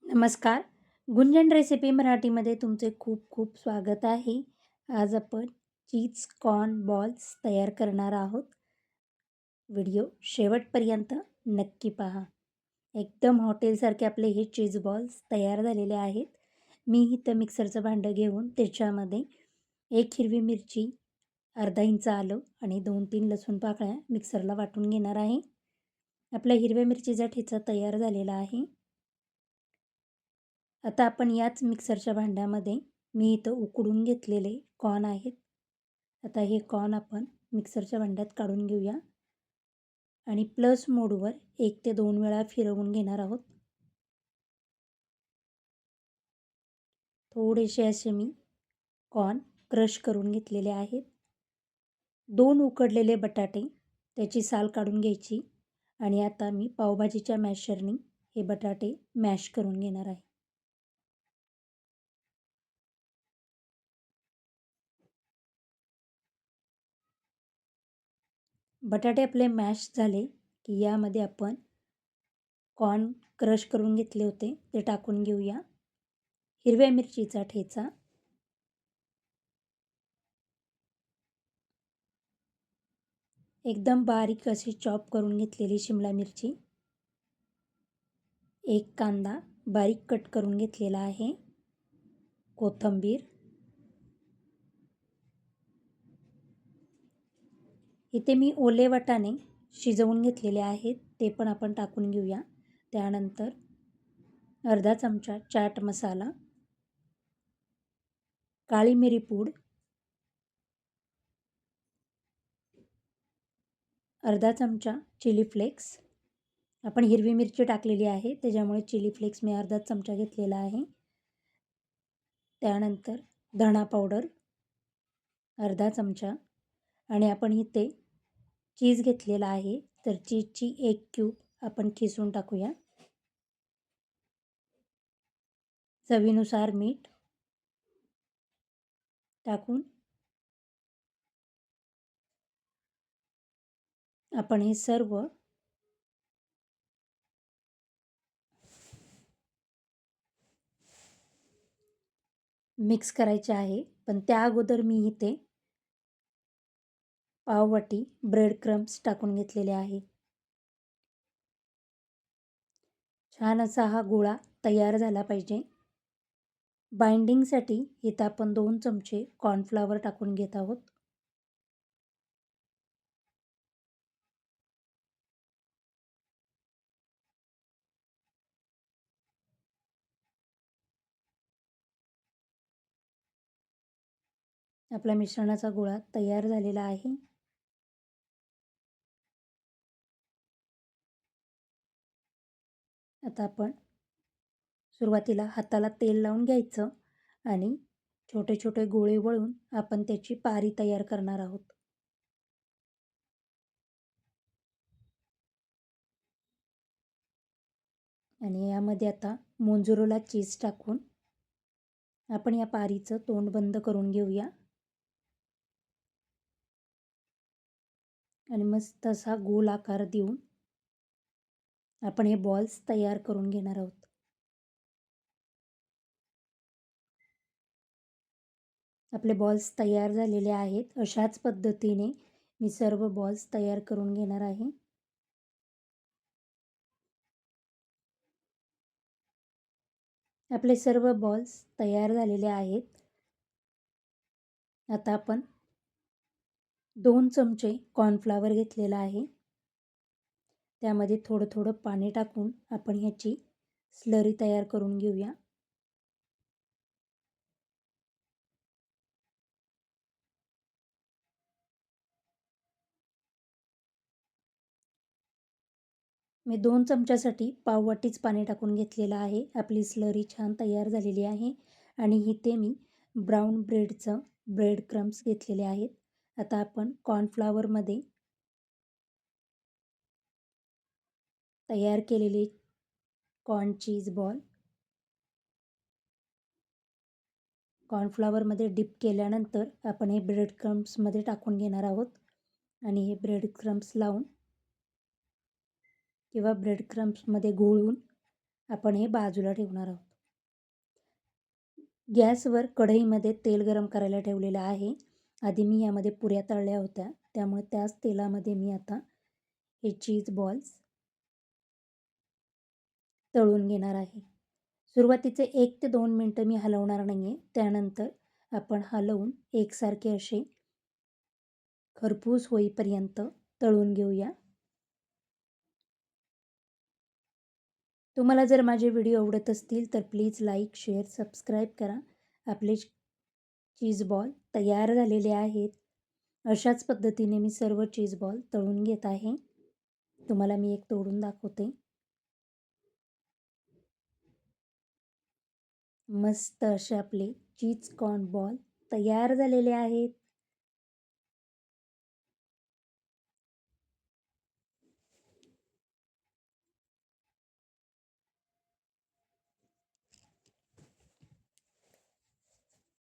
नमस्कार. गुंजन रेसिपी मराठीमध्ये तुमचे खूप खूप स्वागत आहे. आज आपण चीज कॉर्न बॉल्स तयार करणार आहोत. व्हिडिओ शेवटपर्यंत नक्की पहा. एकदम हॉटेलसारखे आपले हे चीज बॉल्स तयार झालेले आहेत. मी इथं मिक्सरचं भांडं घेऊन त्याच्यामध्ये 1 हिरवी मिरची, अर्धा इंच आलं आणि 2-3 लसूण पाकळ्या मिक्सरला वाटून घेणार आहे. आपला हिरव्या मिरचीचा ठेचा तयार झालेला आहे. आता आपण याच मिक्सरच्या भांड्यामध्ये मी इथं उकडून घेतलेले कॉर्न आहेत. आता हे कॉर्न आपण मिक्सरच्या भांड्यात काढून घेऊया आणि प्लस मोडवर 1 ते 2 वेळा फिरवून घेणार आहोत. थोडेसे असे मी कॉर्न क्रश करून घेतलेले आहेत. 2 उकडलेले बटाटे त्याची साल काढून घ्यायची आणि आता मी पावभाजीच्या मॅशरने हे बटाटे मॅश करून घेणार आहे. बटाटे आपले मॅश झाले की यामध्ये आपण कॉर्न क्रश करून घेतले होते ते टाकून घेऊया. हिरव्या मिरचीचा ठेचा, एकदम बारीक अशी चॉप करून घेतलेली शिमला मिरची, 1 कांदा बारीक कट करून घेतलेला आहे, कोथिंबीर, इथे मी ओले वाटाणे शिजवून घेतलेले आहेत ते पण आपण टाकून घेऊया. त्यानंतर अर्धा चमचा चाट मसाला, काळी मिरी पूड, अर्धा चमचा चिली फ्लेक्स. आपण हिरवी मिरची टाकलेली आहे त्याच्यामुळे चिली फ्लेक्स मी अर्धा चमचा घेतलेला आहे. त्यानंतर धणा पावडर अर्धा चमचा आणि आपण इथे चीज घेतलेला आहे तर चीजची 1 क्यूब आपण खिसून टाकूया. चवीनुसार मीठ टाकून आपण हे सर्व मिक्स करायचे आहे. पण त्या अगोदर मी इथे पाववाटी ब्रेड क्रम्स टाकून घेतलेले आहे. छान असा हा गोळा तयार झाला पाहिजे. बाइंडिंगसाठी इथं आपण 2 चमचे कॉर्नफ्लॉवर टाकून घेत आहोत. आपला मिश्रणाचा गोळा तयार झालेला आहे. आता आपण सुरुवातीला हाताला तेल लावून घ्यायचं आणि छोटे छोटे गोळे वळून आपण त्याची पारी तयार करणार आहोत. आणि यामध्ये आता मोंजुरोला चीज टाकून आपण या पारीचं तोंड बंद करून घेऊया आणि मस्त असा गोल आकार देऊन आपण हे बॉल्स तयार करून घेणार आहोत. आपले बॉल्स तयार झालेले आहेत. अशाच पद्धतीने मी सर्व बॉल्स तयार करून घेणार आहे. आपले सर्व बॉल्स तयार झालेले आहेत. आता आपण 2 चमचे कॉर्नफ्लॉवर घेतलेला आहे. त्यामध्ये थोडं थोडं पाणी टाकून आपण ह्याची स्लरी तयार करून घेऊया. मी 2 चमच्यासाठी पाववाटीच पाणी टाकून घेतलेलं आहे. आपली स्लरी छान तयार झालेली आहे आणि इथे मी ब्राऊन ब्रेड क्रम्स घेतलेले आहेत. आता आपण कॉर्नफ्लॉवरमध्ये तयार केलेले कॉर्न चीज बॉल कॉर्नफ्लॉवरमध्ये डिप केल्यानंतर आपण हे ब्रेड क्रम्समध्ये टाकून घेणार आहोत आणि हे ब्रेड क्रम्स लावून किंवा ब्रेड क्रम्समध्ये घोळून आपण हे बाजूला ठेवणार आहोत. गॅसवर कढईमध्ये तेल गरम करायला ठेवलेलं आहे. आधी मी यामध्ये पुऱ्या तळल्या होत्या, त्यामुळे त्याच तेलामध्ये मी आता हे चीज बॉल्स तळून घेणार आहे. सुरुवातीचे 1 ते 2 मिनटं मी हलवणार नाही आहे. त्यानंतर आपण हलवून एकसारखे असे खरपूस होईपर्यंत तळून घेऊया. तुम्हाला जर माझे व्हिडिओ आवडत असतील तर प्लीज लाईक, शेअर, सबस्क्राईब करा. आपले चीज बॉल तयार झालेले आहेत. अशाच पद्धतीने मी सर्व चीज बॉल तळून घेत आहे. तुम्हाला मी एक तोडून दाखवते. मस्त असे आपले चीज कॉर्न बॉल तयार झालेले आहेत.